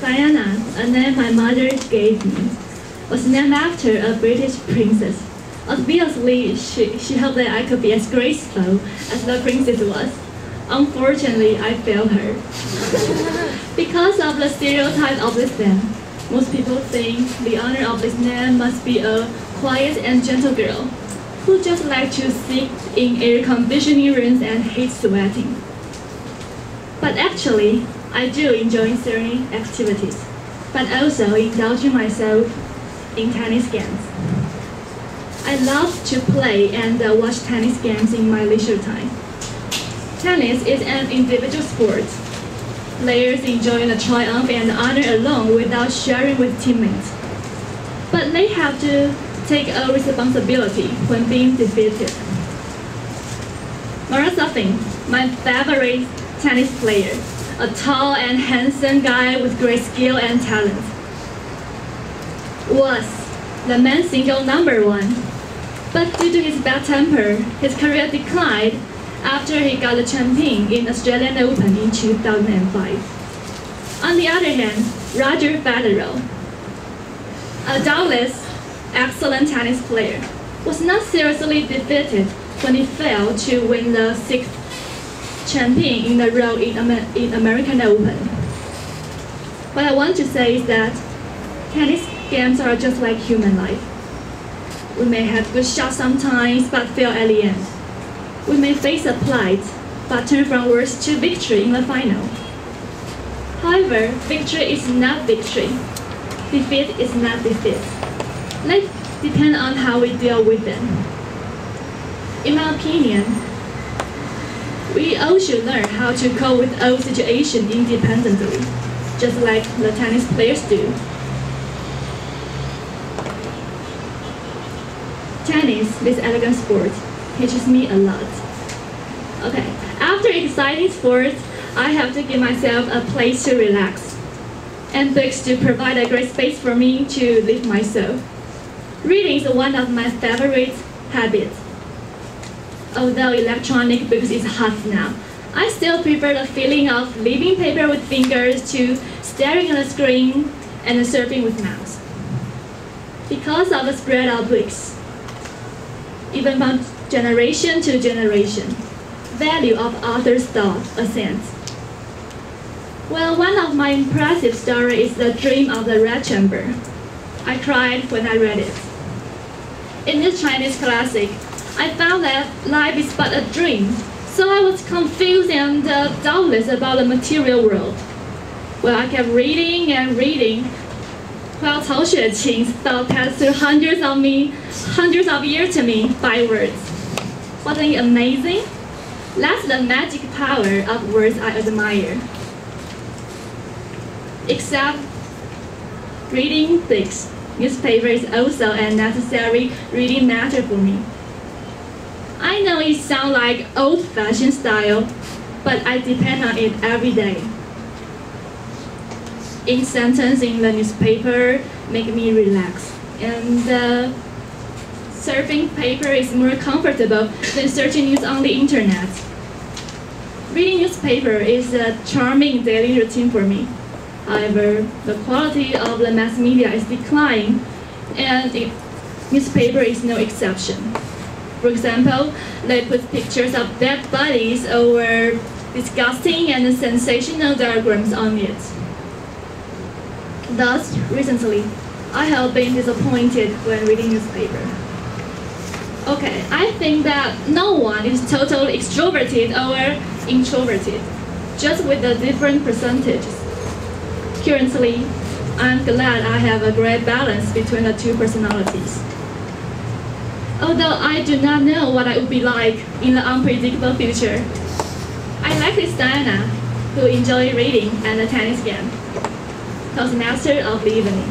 Diana, a name my mother gave me, was named after a British princess. Obviously, she hoped that I could be as graceful as the princess was. Unfortunately, I failed her. Because of the stereotype of this name, most people think the owner of this name must be a quiet and gentle girl who just likes to sit in air conditioning rooms and hates sweating. But actually, I do enjoy certain activities, but also indulging myself in tennis games. I love to play and watch tennis games in my leisure time. Tennis is an individual sport. Players enjoy the triumph and honor alone without sharing with teammates. But they have to take a responsibility when being defeated. Morozovin, my favorite tennis player, a tall and handsome guy with great skill and talent, was the men's single #1. But due to his bad temper, his career declined after he got the champion in Australian Open in 2005. On the other hand, Roger Federer, a doubtless excellent tennis player, was not seriously defeated when he failed to win the 6th champion in a row in American Open. What I want to say is that tennis games are just like human life. We may have good shots sometimes, but fail at the end. We may face a plight, but turn from worst to victory in the final. However, victory is not victory. Defeat is not defeat. Life depends on how we deal with them. In my opinion, we all should learn how to cope with all situations independently, just like the tennis players do. Tennis, this elegant sport, teaches me a lot. Okay, after exciting sports, I have to give myself a place to relax, and books to provide a great space for me to live my soul. Reading is one of my favorite habits. Although electronic books is hot now, I still prefer the feeling of leaving paper with fingers to staring at a screen and surfing with mouse. Because of the spread of books, even from generation to generation, value of author's thought ascends. Well, one of my impressive stories is The Dream of the Red Chamber. I cried when I read it. In this Chinese classic, I found that life is but a dream, so I was confused and doubtless about the material world. Well, I kept reading and reading, while Cao Xueqing's thought passed through hundreds of years to me by words. Wasn't it amazing? That's the magic power of words I admire. Except reading books, newspaper is also a necessary reading matter for me. I know it sounds like old-fashioned style, but I depend on it every day. Each sentence in the newspaper make me relax, and surfing paper is more comfortable than searching news on the internet. Reading newspaper is a charming daily routine for me. However, the quality of the mass media is declining, and newspaper is no exception. For example, they put pictures of dead bodies or disgusting and sensational diagrams on it. Thus, recently, I have been disappointed when reading newspaper. Okay, I think that no one is totally extroverted or introverted, just with the different percentages. Currently, I'm glad I have a great balance between the two personalities. Although I do not know what I would be like in the unpredictable future, I like this Diana, who enjoys reading and the tennis game. Toastmaster of the evening.